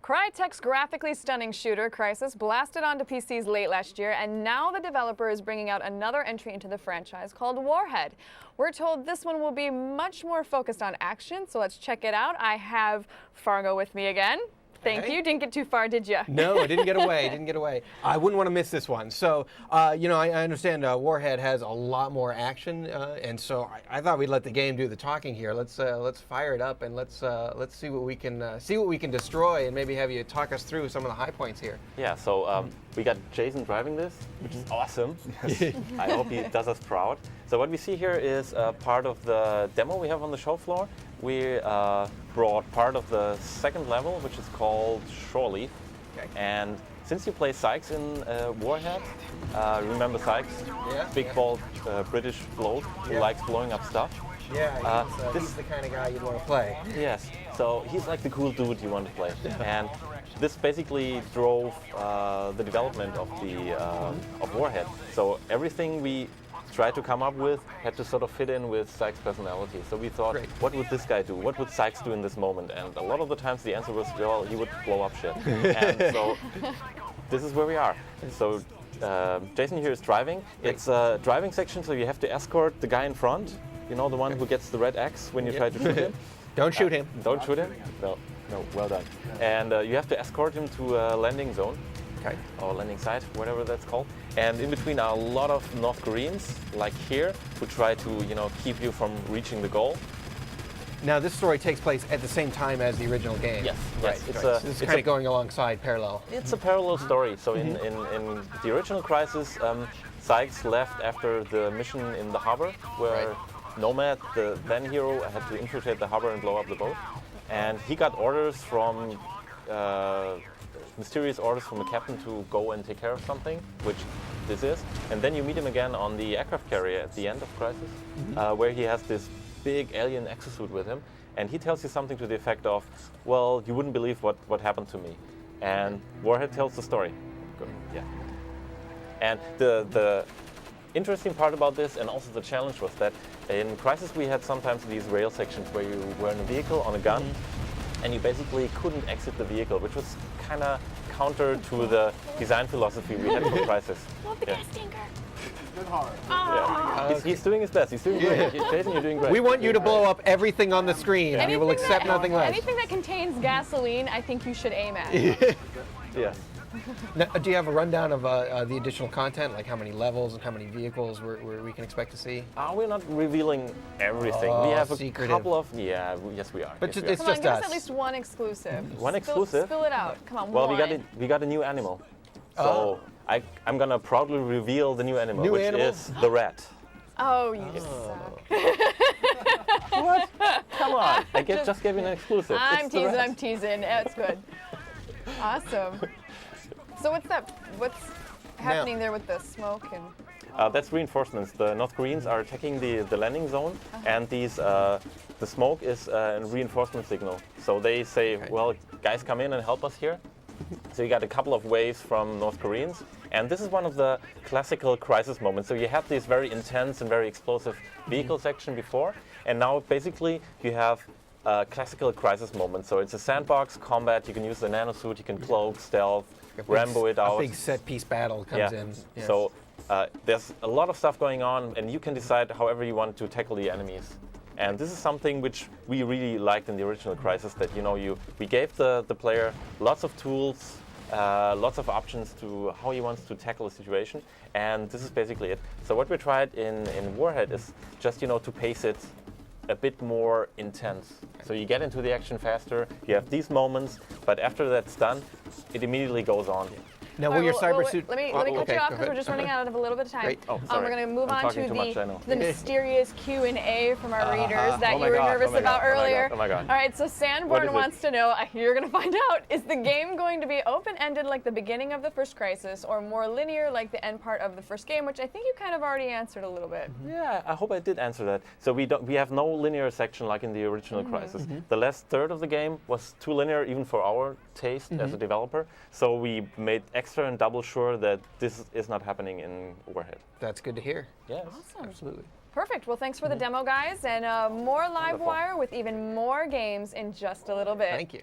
Crytek's graphically stunning shooter, Crysis, blasted onto PCs late last year, and now the developer is bringing out another entry into the franchise called Warhead. We're told this one will be much more focused on action, so let's check it out. I have Fargo with me again. Thank you. Didn't get too far, did you? No, I didn't get away. Didn't get away. I wouldn't want to miss this one. So, you know, I understand Warhead has a lot more action, and so I thought we'd let the game do the talking here. Let's fire it up and let's see what we can destroy, and maybe have you talk us through some of the high points here. Yeah. So we got Jason driving this, which is awesome. I hope he does us proud. So what we see here is part of the demo we have on the show floor. We brought part of the second level, which is called Shore Leave. Okay. And since you play Sykes in Warhead, remember Sykes? Yeah. Big, bald British bloke who likes blowing up stuff. Yeah, he's the kind of guy you'd want to play. Yes, so he's like the cool dude you want to play. And this basically drove the development of of Warhead. So everything we tried to come up with had to sort of fit in with Sykes' personality. So we thought, what would this guy do? What would Sykes do in this moment? And a lot of the times the answer was, well, he would blow up shit. And so this is where we are. So Jason here is driving. It's a driving section, so you have to escort the guy in front. You know, the one who gets the red X when you try to shoot him. Don't shoot him. Don't shoot him? No, well done. And you have to escort him to a landing zone. Okay. Or landing site, whatever that's called. And in between are a lot of North Koreans, like here, who try to, you know, keep you from reaching the goal. Now, this story takes place at the same time as the original game. Yes. Right. It's so it's kind of going alongside, parallel. It's a parallel story. So in the original Crysis, Sykes left after the mission in the harbor, where Nomad, the then hero, had to infiltrate the harbor and blow up the boat. And he got orders from mysterious orders from the captain to go and take care of something, which this is. And then you meet him again on the aircraft carrier at the end of Crysis, where he has this big alien exosuit with him. And he tells you something to the effect of, well, you wouldn't believe what happened to me. And Warhead tells the story. Yeah. And the interesting part about this, and also the challenge, was that in Crysis we had sometimes these rail sections where you were in a vehicle on a gun, and you basically couldn't exit the vehicle, which was kind of counter to the design philosophy we had for Crysis. Love the gas tanker. Good hard. Yeah. He's doing his best. He's doing great. Jason, you're doing great. We want you to blow up everything on the screen. We will accept nothing less. Anything that contains gasoline, I think you should aim at. Yes. Now, do you have a rundown of the additional content, like how many levels and how many vehicles we can expect to see? We're not revealing everything. We have a couple of... yes, we are. But yes, it's Come on, just give us. us at least one exclusive. One exclusive? Spill it out. Come on, well, one. we got a new animal. So I'm going to proudly reveal the new animal, which is the rat. Oh, you suck. What? Come on. I just gave you an exclusive. I'm teasing. It's good. Awesome. So what's happening there with the smoke and? That's reinforcements. The North Koreans are attacking the landing zone, and the smoke is a reinforcement signal. So they say, well, guys, come in and help us here. So you got a couple of waves from North Koreans, and this is one of the classical Crysis moments. So you had this very intense and very explosive vehicle section before, and now basically you have a classical Crysis moment. So it's a sandbox combat. You can use the nanosuit, you can cloak, stealth, Rambo it out. A big set-piece battle comes in. Yes. So there's a lot of stuff going on, and you can decide however you want to tackle the enemies. And this is something which we really liked in the original Crysis, that we gave the player lots of tools, lots of options to how he wants to tackle a situation, and this is basically it. So what we tried in Warhead is just to pace it a bit more intense. So you get into the action faster, you have these moments, but after that's done, it immediately goes on. Now, will your cyber suit... Let me cut you off because we're just running out of a little bit of time. Great. Oh, sorry. We're going to move on to the mysterious Q&A from our readers that you were nervous about earlier. Oh my God. All right, so Sanborn wants to know, you're going to find out, is the game going to be open-ended like the beginning of the first Crysis, or more linear like the end part of the first game, which I think you kind of already answered a little bit. Yeah, I hope I did answer that. So we have no linear section like in the original Crysis. The last third of the game was too linear, even for our taste as a developer. So we made extra and double sure that this is not happening in Warhead. That's good to hear. Yes. Awesome. Absolutely. Perfect. Well, thanks for the demo, guys, and more Livewire with even more games in just a little bit. Thank you.